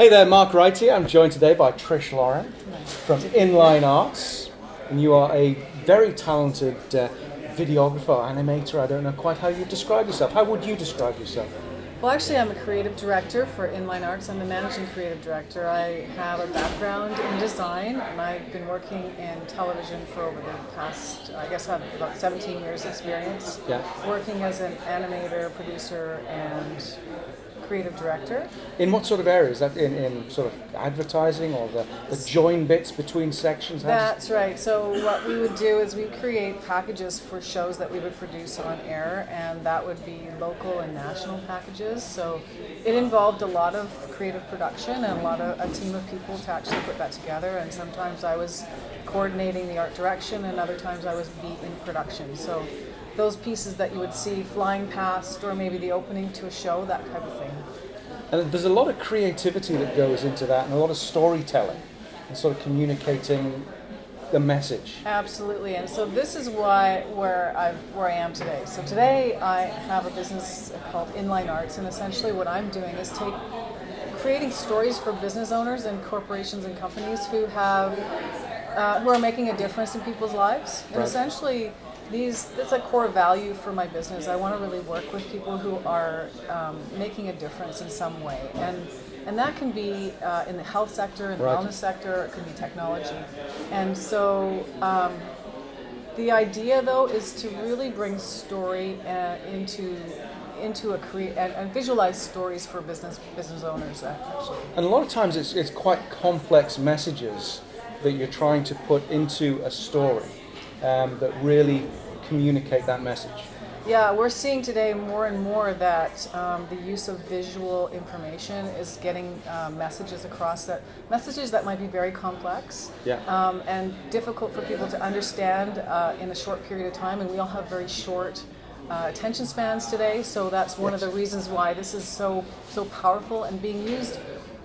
Hey there, Mark Wright here. I'm joined today by Trish Lauren from InLineArts, and you are a very talented videographer, animator. I don't know quite how you describe yourself. How would you describe yourself? Well, actually, I'm a creative director for InLineArts. I'm the managing creative director. I have a background in design, and I've been working in television for over the past, I guess I have about 17 years experience. Yeah. Working as an animator, producer, and creative director. In what sort of areas? That in sort of advertising or the join bits between sections? That's right. So what we would do is we create packages for shows that we would produce on air, and that would be local and national packages. So it involved a lot of creative production and a team of people to actually put that together. And sometimes I was coordinating the art direction, and other times I was beat in production. So those pieces that you would see flying past, or maybe the opening to a show, that type of thing. And there's a lot of creativity that goes into that, and a lot of storytelling, and sort of communicating the message. Absolutely, and so this is where I am today. So today I have a business called InLineArts, and essentially what I'm doing is creating stories for business owners and corporations and companies who are making a difference in people's lives. And Right. essentially, it's a core value for my business. I want to really work with people who are making a difference in some way, and that can be in the health sector, in the Right. wellness sector, it can be technology. And so the idea, though, is to really bring story into and visualize stories for business owners, actually. And a lot of times it's quite complex messages that you're trying to put into a story that really communicate that message. Yeah, we're seeing today more and more that the use of visual information is getting messages across, messages that might be very complex, Yeah. and difficult for people to understand in a short period of time, and we all have very short attention spans today, so that's one of the reasons why this is so powerful and being used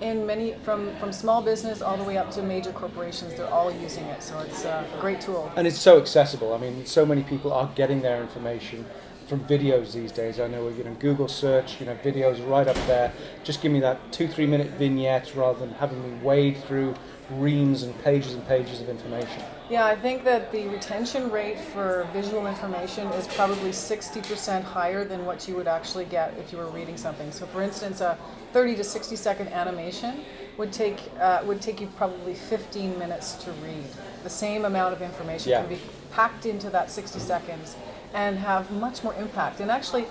in many, from small business all the way up to major corporations. They're all using it, so it's a great tool. And it's so accessible. I mean, so many people are getting their information from videos these days. I know, Google search, videos right up there. Just give me that 2-3 minute vignette rather than having me wade through reams and pages of information. Yeah, I think that the retention rate for visual information is probably 60% higher than what you would actually get if you were reading something. So for instance, a 30 to 60 second animation would take you probably 15 minutes to read. The same amount of information can be packed into that 60 seconds and have much more impact. And actually,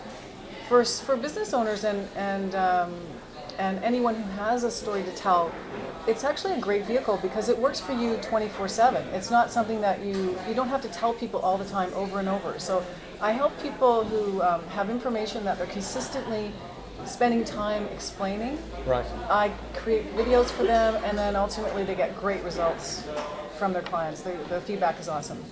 for business owners and anyone who has a story to tell, it's actually a great vehicle because it works for you 24/7. It's not something that you don't have to tell people all the time over and over. So I help people who have information that they're consistently spending time explaining. Right. I create videos for them, and then ultimately they get great results from their clients. The feedback is awesome.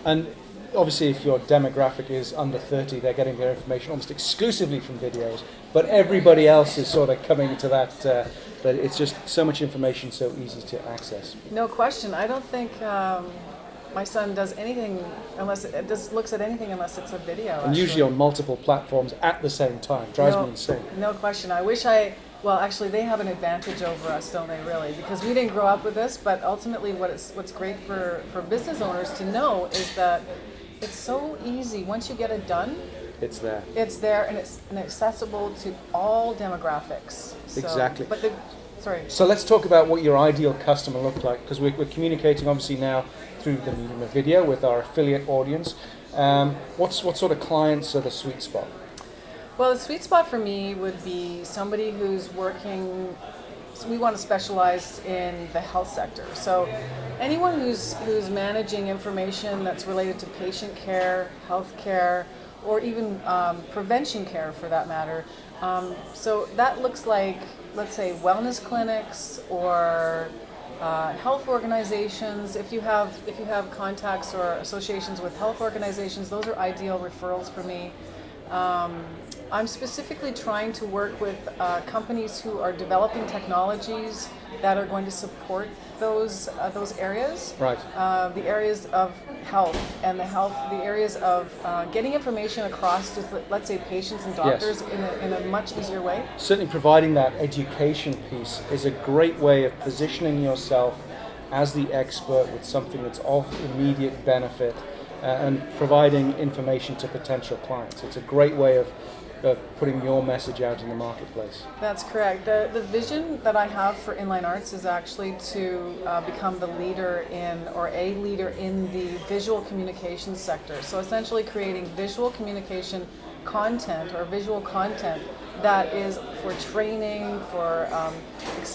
And obviously, if your demographic is under 30, they're getting their information almost exclusively from videos, but everybody else is sort of coming to that, that it's just so much information, so easy to access. No question. I don't think my son does anything looks at anything unless it's a video. And usually on multiple platforms at the same time. Drives me insane. No question. Well, actually, they have an advantage over us, don't they, really? Because we didn't grow up with this, but ultimately what's great for business owners to know is that it's so easy. Once you get it done, it's there. It's there, and it's accessible to all demographics. So, Exactly. Sorry. So let's talk about what your ideal customer looked like, because we're communicating obviously now through the medium of video with our affiliate audience. What sort of clients are the sweet spot? Well, the sweet spot for me would be somebody who's working. So we want to specialize in the health sector. So anyone who's managing information that's related to patient care, health care, or even prevention care for that matter. So that looks like, let's say, wellness clinics or health organizations. If you have contacts or associations with health organizations, those are ideal referrals for me. I'm specifically trying to work with companies who are developing technologies that are going to support those areas, Right. the areas of health and the areas of getting information across to, let's say, patients and doctors in a much easier way. Certainly providing that education piece is a great way of positioning yourself as the expert with something that's of immediate benefit and providing information to potential clients. It's a great way of putting your message out in the marketplace. That's correct. The vision that I have for InLineArts is actually to become the leader in the visual communications sector. So essentially creating visual communication content or visual content that is for training, for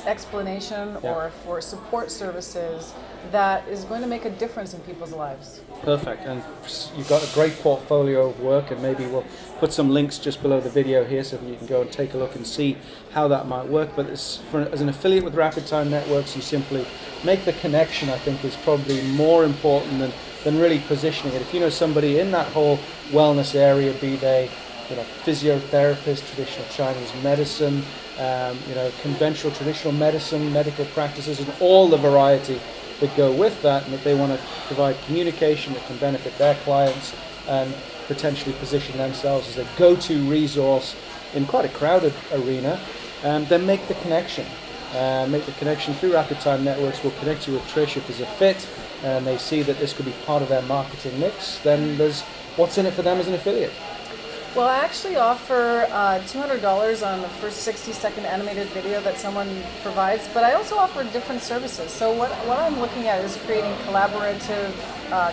explanation, or for support services that is going to make a difference in people's lives. Perfect. And you've got a great portfolio of work, and maybe we'll put some links just below the video here so that you can go and take a look and see how that might work. But as an affiliate with Rapid Time Networks, you simply make the connection, I think, is probably more important than really positioning it. If you know somebody in that whole wellness area, be they physiotherapist, traditional Chinese medicine, conventional traditional medicine, medical practices, and all the variety that go with that, and that they want to provide communication that can benefit their clients and potentially position themselves as a go-to resource in quite a crowded arena, then make the connection. Make the connection through Rapid Time Networks. We'll connect you with Trish if there's a fit, and they see that this could be part of their marketing mix. Then there's what's in it for them as an affiliate. Well, I actually offer $200 on the first 60-second animated video that someone provides, but I also offer different services. So what I'm looking at is creating collaborative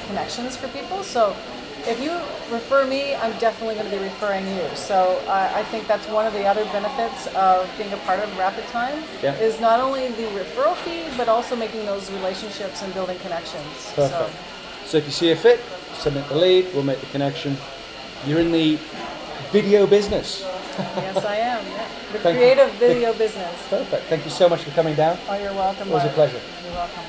connections for people. So if you refer me, I'm definitely going to be referring you. So I think that's one of the other benefits of being a part of Rapid Time is not only the referral fee, but also making those relationships and building connections. Perfect. So if you see a fit, submit the lead, we'll make the connection. You're in the video business. Yes, I am. Yeah. The creative video business. Perfect. Thank you so much for coming down. Oh, you're welcome. It was a pleasure. You're welcome.